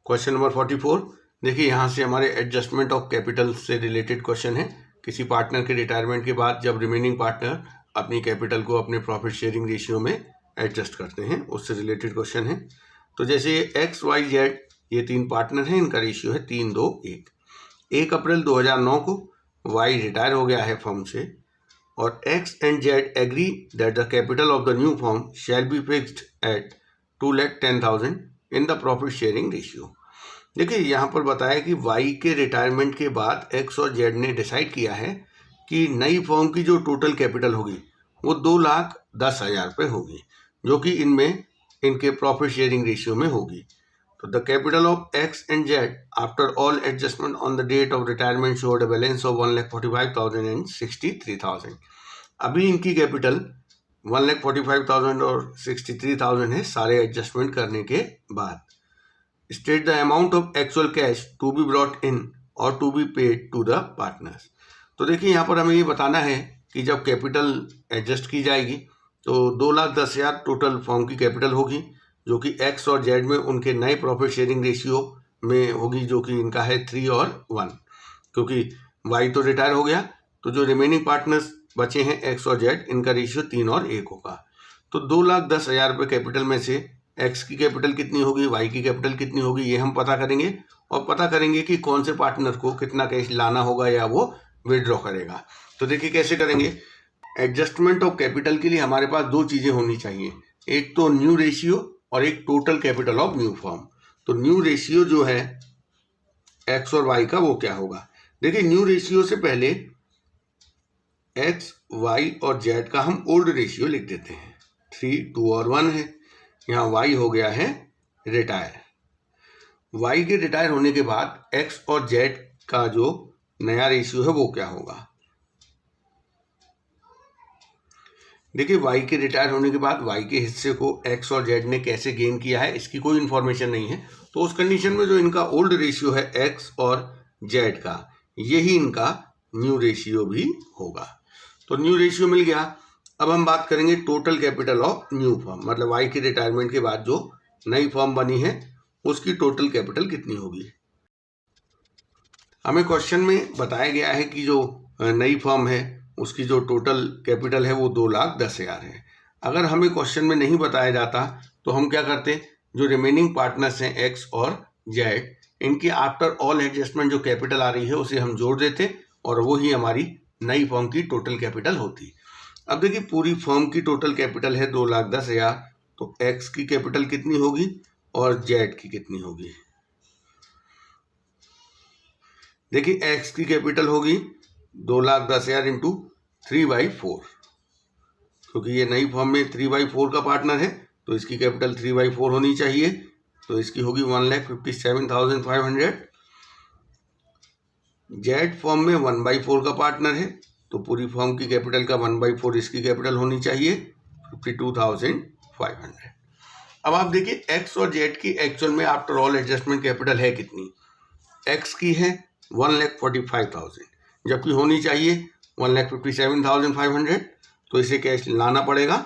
Question number 44 देखिए, यहाँ से हमारे एडजस्टमेंट ऑफ कैपिटल से रिलेटेड क्वेश्चन है। किसी पार्टनर के रिटायरमेंट के बाद जब रिमेनिंग पार्टनर अपनी कैपिटल को अपने प्रॉफिट शेयरिंग रेशियो में एडजस्ट करते हैं, उससे रिलेटेड क्वेश्चन है। तो जैसे एक्स वाई जेड ये तीन पार्टनर हैं, इनका रेशियो है 3-2-1। 1 अप्रैल 2009 को वाई रिटायर हो गया है फर्म से और X and Z agree that the capital of the new firm shall be fixed at 2,10,000 in the profit sharing ratio. देखिए, यहाँ पर बताया कि वाई के रिटायरमेंट के बाद एक्स और जेड ने डिसाइड किया है कि नई फर्म की जो टोटल कैपिटल होगी वो 2,10,000 रुपये होगी, जो कि इनमें इनके प्रॉफिट शेयरिंग रेशियो में होगी। तो the capital of X and Z after all adjustment on the date of retirement showed a balance of 1,45,000 and 63,000। अभी इनकी कैपिटल 1,45,000 और 63,000 है सारे एडजस्टमेंट करने के बाद। State the amount of actual cash to be brought in और to be paid to the partners. तो देखिए, यहाँ पर हमें ये बताना है कि जब कैपिटल एडजस्ट की जाएगी तो 2,10,000 टोटल फर्म की कैपिटल होगी, जो कि एक्स और जेड में उनके नए प्रॉफिट शेयरिंग रेशियो में होगी, जो कि इनका है 3 और 1। क्योंकि वाई तो रिटायर हो गया, तो जो रिमेनिंग पार्टनर्स बचे हैं एक्स और जेड, इनका रेशियो 3 और 1 होगा। तो 2,10,000 रुपये कैपिटल में से एक्स की कैपिटल कितनी होगी, वाई की कैपिटल कितनी होगी, ये हम पता करेंगे और पता करेंगे कि कौन से पार्टनर को कितना कैश लाना होगा या वो विड्रॉ करेगा। तो देखिए कैसे करेंगे। एडजस्टमेंट ऑफ कैपिटल के लिए हमारे पास दो चीज़ें होनी चाहिए, एक तो न्यू रेशियो और एक total capital of new firm. तो न्यू रेशियो जो है एक्स और वाई का, वो क्या होगा। देखिए, न्यू रेशियो से पहले एक्स वाई और जेड का हम ओल्ड रेशियो लिख देते हैं। 3, 2 और 1 है। यहाँ वाई हो गया है रिटायर। वाई के रिटायर होने के बाद एक्स और जेड का जो नया रेशियो है वो क्या होगा। देखिए, वाई के रिटायर होने के बाद वाई के हिस्से को एक्स और जेड ने कैसे गेन किया है, इसकी कोई इन्फॉर्मेशन नहीं है। तो उस कंडीशन में जो इनका ओल्ड रेशियो है एक्स और जेड का, यही इनका न्यू रेशियो भी होगा। तो न्यू रेशियो मिल गया। अब हम बात करेंगे total capital of new firm, मतलब वाई के रिटायरमेंट के बाद जो नई फर्म बनी है उसकी टोटल कैपिटल कितनी होगी। हमें क्वेश्चन में बताया गया है कि जो नई फर्म है उसकी जो टोटल कैपिटल है वो 2,10,000 है। अगर हमें क्वेश्चन में नहीं बताया जाता तो हम क्या करते, जो रिमेनिंग पार्टनर्स हैं एक्स और जेड, इनकी आफ्टर ऑल एडजस्टमेंट जो कैपिटल आ रही है उसे हम जोड़ देते और वो ही हमारी नई फर्म की टोटल कैपिटल होती। अब देखिए, पूरी फर्म की टोटल कैपिटल है 2,10,000, तो एक्स की कैपिटल कितनी होगी और जेड की कितनी होगी। देखिए, एक्स की कैपिटल होगी 2,10,000 इंटू 3/4, क्योंकि ये नई फर्म में 3/4 का पार्टनर है तो इसकी कैपिटल 3/4 होनी चाहिए। तो इसकी होगी 1,57,500। जेड फर्म में 1/4 का पार्टनर है तो पूरी फर्म की कैपिटल का 1/4 इसकी कैपिटल होनी चाहिए, 52,500। अब आप देखिए, एक्स और जेड की एक्चुअल में आफ्टर ऑल एडजस्टमेंट कैपिटल है कितनी। एक्स की है 1,45,000, जबकि होनी चाहिए 1,57,500। तो इसे कैश लाना पड़ेगा।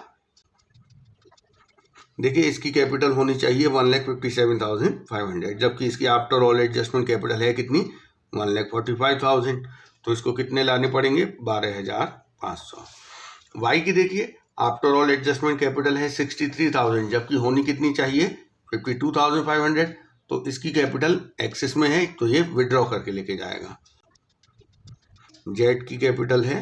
देखिए, इसकी कैपिटल होनी चाहिए 1,57,500, जबकि इसकी आफ्टर ऑल एडजस्टमेंट कैपिटल है कितनी, 1,45,000। तो इसको कितने लाने पड़ेंगे, 12,500। वाई की देखिए, आफ्टर ऑल एडजस्टमेंट कैपिटल है 63,000, जबकि होनी कितनी चाहिए, 52,500। तो इसकी कैपिटल एक्सेस में है तो ये विड्रॉ करके लेके जाएगा। जेड की कैपिटल है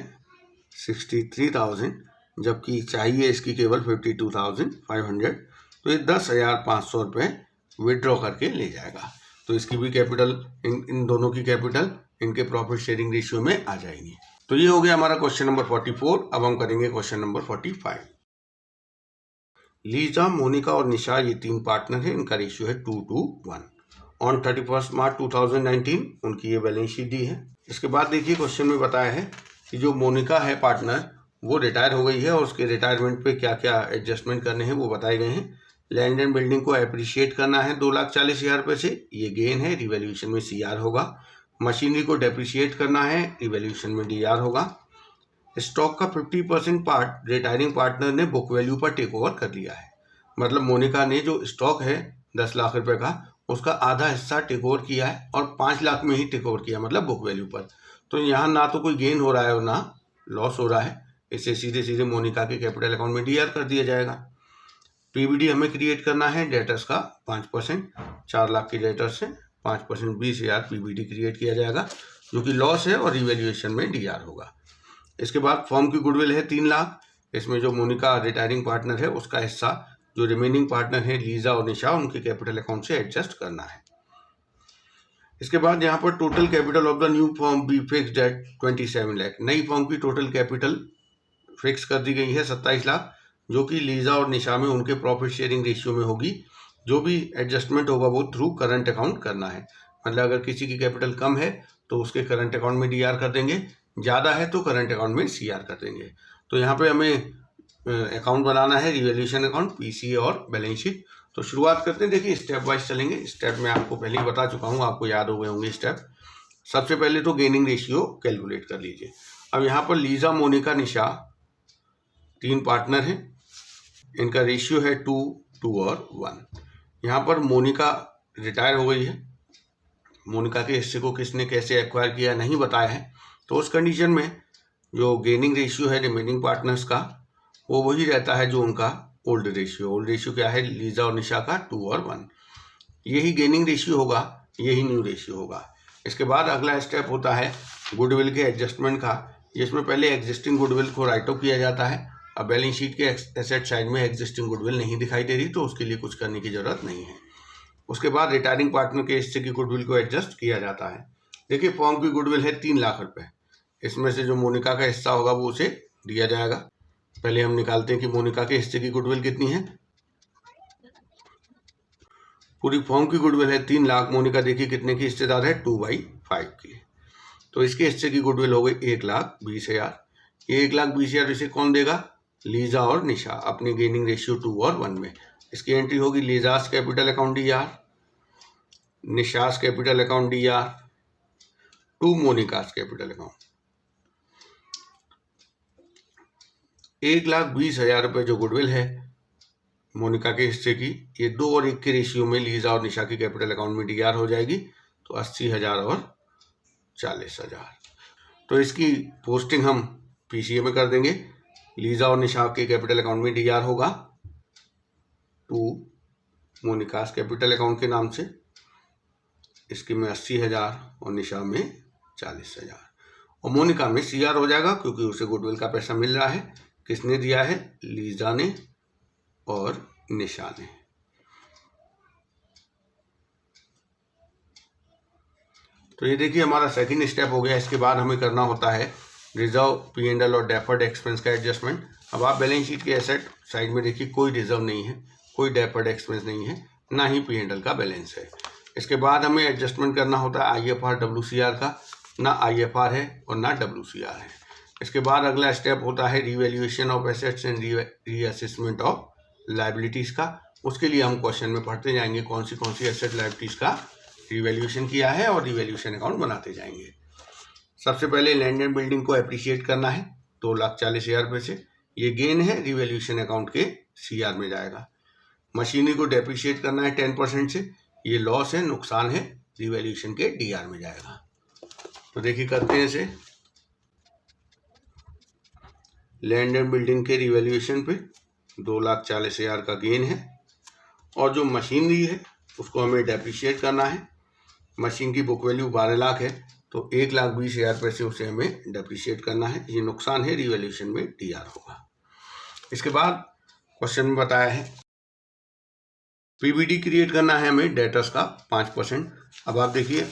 63,000, जबकि चाहिए इसकी केवल 52,500। तो ये 10,500 रुपये विड्रॉ करके ले जाएगा। तो इसकी भी कैपिटल, इन दोनों की कैपिटल इनके प्रॉफिट शेयरिंग रेशियो में आ जाएंगी। तो ये हो गया हमारा क्वेश्चन नंबर 44। अब हम करेंगे क्वेश्चन नंबर 45। लीजा, मोनिका और निशा ये तीन पार्टनर हैं, इनका रेशियो है 2:1। ऑन 31 मार्च 2019 उनकी ये बैलेंस शीट दी है। इसके बाद देखिए, क्वेश्चन में बताया है कि जो मोनिका है पार्टनर, वो रिटायर हो गई है और उसके रिटायरमेंट पे क्या क्या एडजस्टमेंट करने हैं वो बताए गए हैं। लैंड एंड बिल्डिंग को अप्रिशिएट करना है 2,40,000 रुपये से, ये गेन है, रिवैल्यूएशन में CR होगा। मशीनरी को डेप्रिशिएट करना है, रिवैल्यूएशन में DR होगा। स्टॉक का 50% पार्ट रिटायरिंग पार्टनर ने बुक वैल्यू पर टेक ओवर कर लिया है। मतलब मोनिका ने जो स्टॉक है 10 लाख रुपए का, उसका आधा हिस्सा टेक ओवर किया है और 5 लाख में ही टेक ओवर किया, मतलब बुक वैल्यू पर। तो यहाँ ना तो कोई गेन हो रहा है और ना लॉस हो रहा है, इसे सीधे सीधे मोनिका के कैपिटल अकाउंट में डीआर कर दिया जाएगा। पीबीडी हमें क्रिएट करना है डेटर्स का 5%, 4 लाख के डेटर्स से 5% 20,000 पीबीडी क्रिएट किया जाएगा, जो कि लॉस है और रिवैल्यूएशन में डीआर होगा। इसके बाद फर्म की गुडविल है 3 लाख। इसमें जो मोनिका रिटायरिंग पार्टनर है उसका हिस्सा जो रिमेनिंग पार्टनर है लीजा और निशा, उनके कैपिटल अकाउंट से एडजस्ट करना है। इसके बाद यहाँ पर total capital of the new firm B fixed eight 27 lakh. नई फर्म की टोटल कैपिटल फिक्स कर दी गई है 27 लाख, जो कि लीजा और निशा में उनके प्रॉफिट शेयरिंग रेशियो में होगी। जो भी एडजस्टमेंट होगा वो थ्रू करंट अकाउंट करना है। मतलब अगर किसी की कैपिटल कम है तो उसके करंट अकाउंट में डीआर कर देंगे, ज़्यादा है तो करंट अकाउंट में सीआर कर देंगे। तो यहाँ पे हमें अकाउंट बनाना है, रिवैल्यूएशन अकाउंट, पीसीए और बैलेंस शीट। तो शुरुआत करते हैं। देखिए स्टेप वाइज चलेंगे। स्टेप मैं आपको पहले ही बता चुका हूँ, आपको याद हो गए होंगे स्टेप। सबसे पहले तो गेनिंग रेशियो कैलकुलेट कर लीजिए। अब यहाँ पर लीजा, मोनिका, निशा 3 पार्टनर हैं। इनका रेशियो है 2, 2 और 1। यहाँ पर मोनिका रिटायर हो गई है। मोनिका के हिस्से को किसने कैसे एक्वायर किया नहीं बताया है। तो उस कंडीशन में जो गेनिंग रेशियो है रिमेनिंग पार्टनर्स का, वो वही रहता है जो उनका ओल्ड रेशियो। ओल्ड रेशियो क्या है लीजा और निशा का? 2 और 1। यही गेनिंग रेशियो होगा, यही न्यू रेशियो होगा। इसके बाद अगला स्टेप होता है गुडविल के एडजस्टमेंट का, जिसमें पहले एग्जिस्टिंग गुडविल को राइट ऑफ किया जाता है। अब बैलेंस शीट के एसेट साइड में एग्जिस्टिंग गुडविल नहीं दिखाई दे रही, तो उसके लिए कुछ करने की जरूरत नहीं है। उसके बाद रिटायरिंग पार्टनर के हिस्से की गुडविल को एडजस्ट किया जाता है। देखिए फर्म की गुडविल है 3 लाख रुपए। इसमें से जो मोनिका का हिस्सा होगा वो उसे दिया जाएगा। पहले हम निकालते हैं कि मोनिका के हिस्से की गुडविल कितनी है। पूरी फर्म की गुडविल है 3 लाख। मोनिका देखिए कितने की हिस्सेदार है? 2/5 की। तो इसके हिस्से की गुडविल हो गई 1,20,000। ये 1,20,000 इसे कौन देगा? लीजा और निशा, अपनी गेनिंग रेशियो 2 और 1 में। इसकी एंट्री होगी Lisa's capital account DR, Nisha's capital account DR, to Monica's capital account. 1,20,000 रुपये जो गुडविल है मोनिका के हिस्से की, ये 2 और 1 के रेशियो में लीजा और निशा की कैपिटल अकाउंट में डीआर हो जाएगी। तो 80,000 और 40,000। तो इसकी पोस्टिंग हम पीसीए में कर देंगे। लीजा और निशा के कैपिटल अकाउंट में डीआर होगा 2 मोनिकास कैपिटल अकाउंट के नाम से। इसके में 80,000 और निशा में 40,000। और मोनिका में सीआर हो जाएगा क्योंकि उसे गुडविल का पैसा मिल रहा है। किसने दिया है? लीजा ने और निशा ने। तो ये देखिए हमारा सेकंड स्टेप हो गया। इसके बाद हमें करना होता है रिजर्व, P&L और डेफर्ड एक्सपेंस का एडजस्टमेंट। अब आप बैलेंस शीट के एसेट साइड में देखिए कोई रिजर्व नहीं है, कोई डेफर्ड एक्सपेंस नहीं है, ना ही P&L का बैलेंस है। इसके बाद हमें एडजस्टमेंट करना होता है IFR WCR का। ना IFR है और ना WCR है। इसके बाद अगला स्टेप होता है revaluation of assets and reassessment of liabilities का। उसके लिए हम क्वेश्चन में पढ़ते जाएंगे कौन सी एसेट लायबिलिटीज़ का रिवैल्यूएशन किया है और रिवैल्यूएशन अकाउंट बनाते जाएंगे। सबसे पहले लैंड एंड बिल्डिंग को एप्रिशिएट करना है 2,40,000 रुपये से। ये गेन है, रिवैल्यूएशन अकाउंट के सीआर में जाएगा। मशीनरी को डेप्रिशिएट करना है 10% से। ये लॉस है, नुकसान है, रिवैल्यूएशन के डीआर में जाएगा। तो देखिए करते हैं इसे। लैंड एंड बिल्डिंग के रिवैल्यूएशन पे 2,40,000 का गेन है और जो मशीनरी है उसको हमें डेप्रिशिएट करना है। मशीन की बुक वैल्यू 12 लाख है तो 1,20,000 रुपये से उसे हमें डेप्रिशिएट करना है। ये नुकसान है, रिवैल्यूएशन में डीआर होगा। इसके बाद क्वेश्चन में बताया है पीबीडी क्रिएट करना है हमें डेटर्स का 5%। अब आप देखिए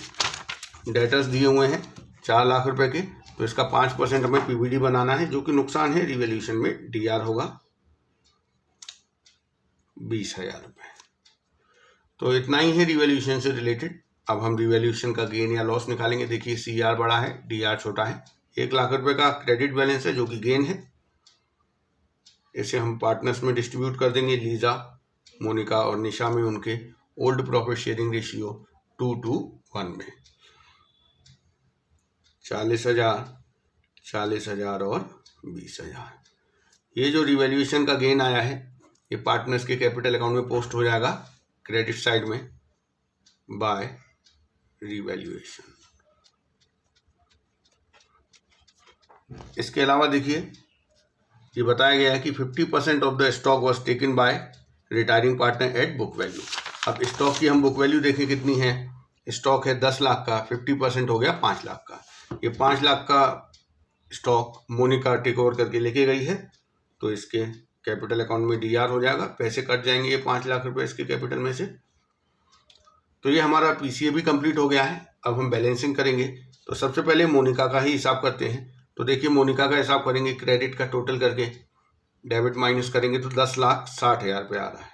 डेटर्स दिए हुए हैं 4 लाख रुपए के, तो इसका 5% हमें पीबीडी बनाना है, जो कि नुकसान है, रिवैल्यूएशन में डीआर होगा 20,000 रुपये। तो इतना ही है रिवैल्यूएशन से रिलेटेड। अब हम रिवैल्यूएशन का गेन या लॉस निकालेंगे। देखिए सीआर बड़ा है, डीआर छोटा है। 1 लाख रुपए का क्रेडिट बैलेंस है जो कि गेन है। इसे हम पार्टनर्स में डिस्ट्रीब्यूट कर देंगे। लीजा, मोनिका और निशा में उनके ओल्ड प्रॉफिट शेयरिंग रेशियो 2:1 में 40,000, 40,000 और 20,000। ये जो रिवैल्यूएशन का गेन आया है ये पार्टनर्स के कैपिटल अकाउंट में पोस्ट हो जाएगा क्रेडिट साइड में। By revaluation. इसके अलावा देखिए ये बताया गया है कि 50% of the stock was taken by retiring partner at book value. अब स्टॉक की हम बुक वैल्यू देखें कितनी है। स्टॉक है 10 लाख का, 50% हो गया 5 लाख का। ये 5 लाख का स्टॉक मोनिका टेक ओवर करके लेके गई है, तो इसके कैपिटल अकाउंट में डीआर हो जाएगा, पैसे कट जाएंगे ये 5 लाख रुपए इसके कैपिटल में से। तो ये हमारा पीसीए भी कंप्लीट हो गया है। अब हम बैलेंसिंग करेंगे, तो सबसे पहले मोनिका का ही हिसाब करते हैं। तो देखिए मोनिका का हिसाब करेंगे, क्रेडिट का टोटल करके डेबिट माइनस करेंगे तो 10,60,000 रुपये आ रहा है।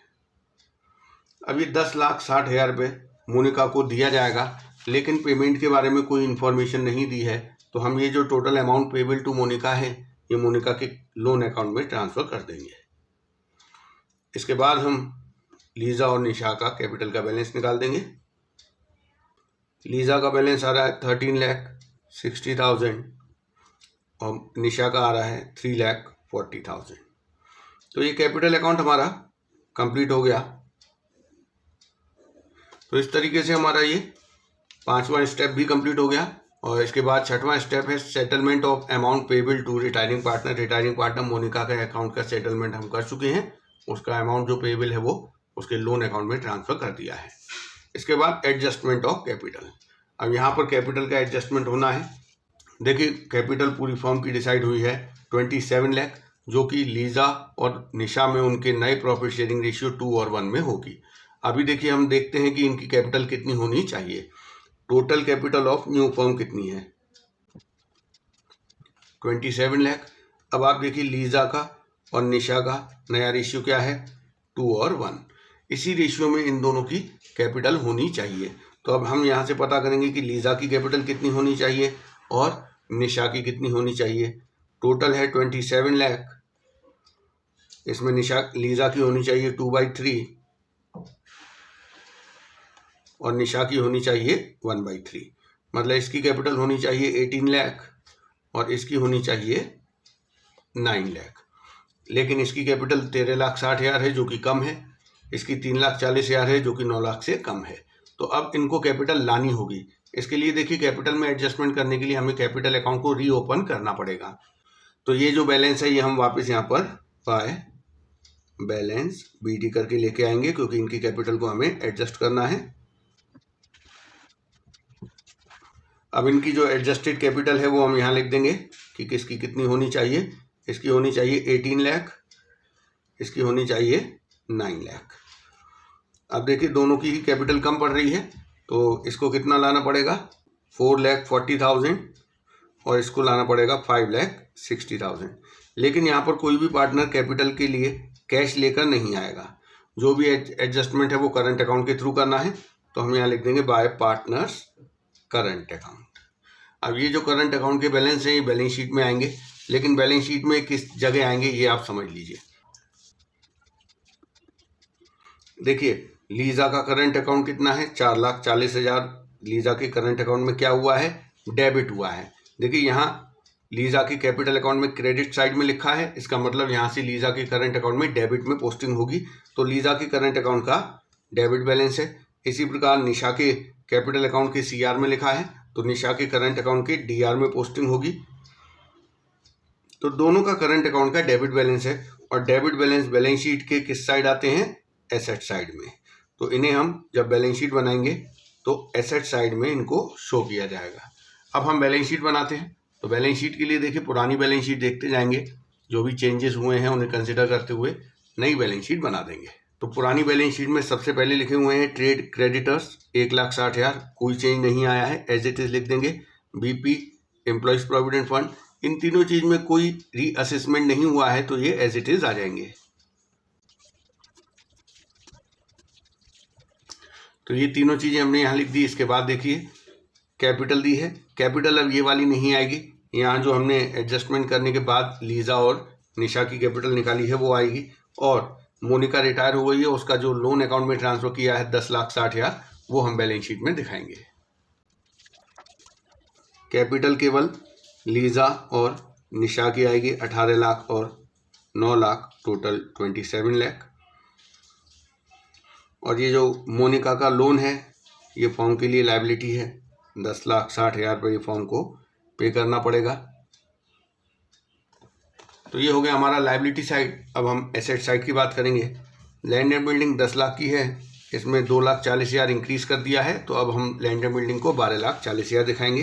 अब ये 10,60,000 रुपये मोनिका को दिया जाएगा, लेकिन पेमेंट के बारे में कोई इन्फॉर्मेशन नहीं दी है। तो हम ये जो total amount payable to Monika है ये मोनिका के लोन अकाउंट में ट्रांसफ़र कर देंगे। इसके बाद हम लीजा और निशा का कैपिटल का बैलेंस निकाल देंगे। लीजा का बैलेंस आ रहा है 13,60,000 और निशा का आ रहा है 3,40,000। तो ये कैपिटल अकाउंट हमारा कंप्लीट हो गया। तो इस तरीके से हमारा ये 5वां स्टेप भी कंप्लीट हो गया। और इसके बाद 6वां स्टेप है settlement of amount payable to retiring partner. Retiring partner Monika के अकाउंट का सेटलमेंट हम कर चुके हैं, उसका अमाउंट जो पेबल है वो उसके लोन अकाउंट में ट्रांसफ़र कर दिया है। इसके बाद एडजस्टमेंट ऑफ कैपिटल। अब यहाँ पर कैपिटल का एडजस्टमेंट होना है। देखिए कैपिटल पूरी फर्म की डिसाइड हुई है 27 लाख, जो कि लीजा और निशा में उनके नए प्रॉफिट शेयरिंग रेशियो 2:1 में होगी। अभी देखिए हम देखते हैं कि इनकी कैपिटल कितनी होनी चाहिए। Total capital of new firm कितनी है 27 लाख। अब आप देखिए लीजा का और निशा का नया रेशियो क्या है 2:1। इसी रेशियो में इन दोनों की कैपिटल होनी चाहिए। तो अब हम यहाँ से पता करेंगे कि लीजा की कैपिटल कितनी होनी चाहिए और निशा की कितनी होनी चाहिए। टोटल है 27 लाख, इसमें लीजा की होनी चाहिए 2/3 और निशा की होनी चाहिए 1/3। मतलब इसकी कैपिटल होनी चाहिए 18 लाख और इसकी होनी चाहिए 9 लाख। लेकिन इसकी कैपिटल 13,60,000 है जो कि कम है, इसकी 3,40,000 है जो कि 9 लाख से कम है। तो अब इनको कैपिटल लानी होगी। इसके लिए देखिए कैपिटल में एडजस्टमेंट करने के लिए हमें कैपिटल अकाउंट को रीओपन करना पड़ेगा। तो ये जो बैलेंस है ये हम वापस यहाँ पर बाय बैलेंस बीडी करके लेके आएंगे, क्योंकि इनकी कैपिटल को हमें एडजस्ट करना है। अब इनकी जो एडजस्टेड कैपिटल है वो हम यहाँ लिख देंगे कि किसकी कितनी होनी चाहिए। इसकी होनी चाहिए 18 लाख, इसकी होनी चाहिए 9 लाख। अब देखिए दोनों की ही कैपिटल कम पड़ रही है, तो इसको कितना लाना पड़ेगा 4,40,000 और इसको लाना पड़ेगा 5,60,000। लेकिन यहाँ पर कोई भी पार्टनर कैपिटल के लिए कैश लेकर नहीं आएगा। जो भी एडजस्टमेंट है वो करंट अकाउंट के थ्रू करना है। तो हम यहाँ लिख देंगे बाय पार्टनर्स करंट अकाउंट। अब ये जो करंट अकाउंट के बैलेंस हैं ये बैलेंस शीट में आएंगे, लेकिन बैलेंस शीट में किस जगह आएंगे ये आप समझ लीजिए। देखिए लीजा का करंट अकाउंट कितना है 4,40,000। लीजा के करंट अकाउंट में क्या हुआ है डेबिट हुआ है। देखिए यहाँ लीजा की कैपिटल अकाउंट में क्रेडिट साइड में लिखा है, इसका मतलब यहाँ से लीजा के करंट अकाउंट में डेबिट में पोस्टिंग होगी। तो लीजा के करंट अकाउंट का डेबिट बैलेंस है। इसी प्रकार निशा के कैपिटल अकाउंट के सीआर में लिखा है, तो निशा के करंट अकाउंट के डीआर में पोस्टिंग होगी। तो दोनों का करंट अकाउंट का डेबिट बैलेंस है और डेबिट बैलेंस बैलेंस शीट के किस साइड आते हैं एसेट साइड में। तो इन्हें हम जब बैलेंस शीट बनाएंगे तो एसेट साइड में इनको शो किया जाएगा। अब हम बैलेंस शीट बनाते हैं। तो बैलेंस शीट के लिए देखिए पुरानी बैलेंस शीट देखते जाएंगे, जो भी चेंजेस हुए हैं उन्हें कंसिडर करते हुए नई बैलेंस शीट बना देंगे। तो पुरानी बैलेंस शीट में सबसे पहले लिखे हुए हैं ट्रेड क्रेडिटर्स 1,60,000, कोई चेंज नहीं आया है, एज इट इज लिख देंगे। बीपी एम्प्लॉयज प्रोविडेंट फंड, इन तीनों चीज में कोई रीअसेसमेंट नहीं हुआ है, तो ये एज इट इज आ जाएंगे। तो ये तीनों चीजें हमने यहाँ लिख दी। इसके बाद देखिए कैपिटल दी है, कैपिटल अब ये वाली नहीं आएगी। यहाँ जो हमने एडजस्टमेंट करने के बाद लीजा और निशा की कैपिटल निकाली है वो आएगी। और मोनिका रिटायर हो गई है, उसका जो लोन अकाउंट में ट्रांसफर किया है 10,60,000 वो हम बैलेंस शीट में दिखाएंगे। कैपिटल केवल लीजा और निशा की आएगी 18 लाख और 9 लाख, टोटल 27 लाख। और ये जो मोनिका का लोन है ये फॉर्म के लिए लायबिलिटी है, 10,60,000 रुपये ये फॉर्म को पे करना पड़ेगा। तो ये हो गया हमारा लायबिलिटी साइड। अब हम एसेट साइड की बात करेंगे। लैंड एंड बिल्डिंग 10 लाख की है, इसमें 2,40,000 इंक्रीज कर दिया है, तो अब हम लैंड एंड बिल्डिंग को 12,40,000 दिखाएंगे।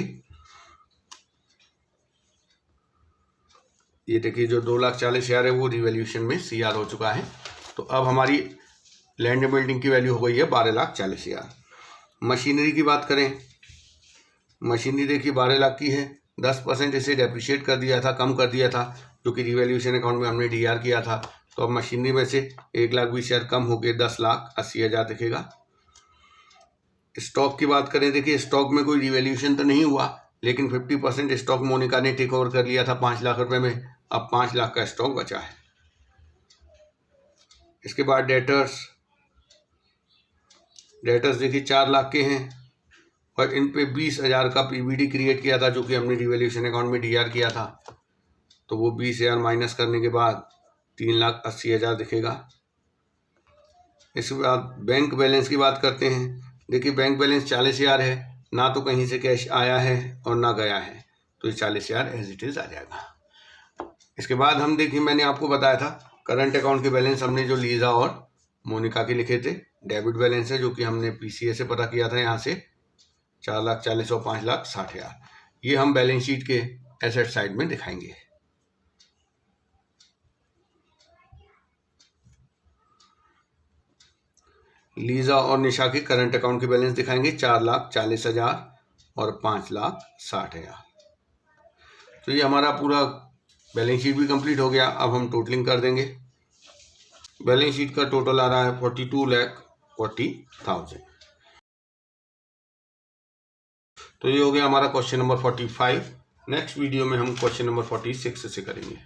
ये देखिए जो 2,40,000 है वो रिवैल्यूएशन में CR हो चुका है। तो अब हमारी लैंड एंड बिल्डिंग की वैल्यू हो गई है 12,40,000। मशीनरी की बात करें, मशीनरी देखिए 12 लाख की है, 10% इसे डेप्रिशिएट कर दिया था, कम कर दिया था, जो कि रिवैल्यूएशन अकाउंट में हमने DR किया था। तो अब मशीनरी में से 1,20,000 कम हो गए 10,80,000 दिखेगा। स्टॉक की बात करें, देखिए स्टॉक में कोई रिवैल्यूएशन तो नहीं हुआ, लेकिन 50% स्टॉक मोनिका ने टेक ओवर कर लिया था 5 लाख रुपए में। अब 5 लाख का स्टॉक बचा है। इसके बाद डेटर्स देखिए 4 लाख के हैं और इन पे 20,000 का PBD क्रिएट किया था, जो कि हमने रिवैल्यूएशन अकाउंट में DR किया था। तो वो 20,000 माइनस करने के बाद 3,80,000 दिखेगा। इसके बाद बैंक बैलेंस की बात करते हैं। देखिए बैंक बैलेंस 40,000 है, ना तो कहीं से कैश आया है और ना गया है, तो ये 40,000 एज इट इज़ आ जाएगा। इसके बाद हम देखिए, मैंने आपको बताया था करंट अकाउंट के बैलेंस हमने जो लीजा और मोनिका के लिखे थे। डेबिट बैलेंस है जो कि हमने PCA से पता किया था, यहाँ से 4,40,000 और 5,60,000। ये हम बैलेंस शीट के एसेट साइड में दिखाएंगे। लीजा और निशा के करंट अकाउंट के बैलेंस दिखाएंगे, 4,40,000 और 5,60,000। तो ये हमारा पूरा बैलेंस शीट भी कंप्लीट हो गया। अब हम टोटलिंग कर देंगे। बैलेंस शीट का टोटल आ रहा है 42,40,000। तो ये हो गया हमारा क्वेश्चन नंबर 45। नेक्स्ट वीडियो में हम क्वेश्चन नंबर 46 से करेंगे।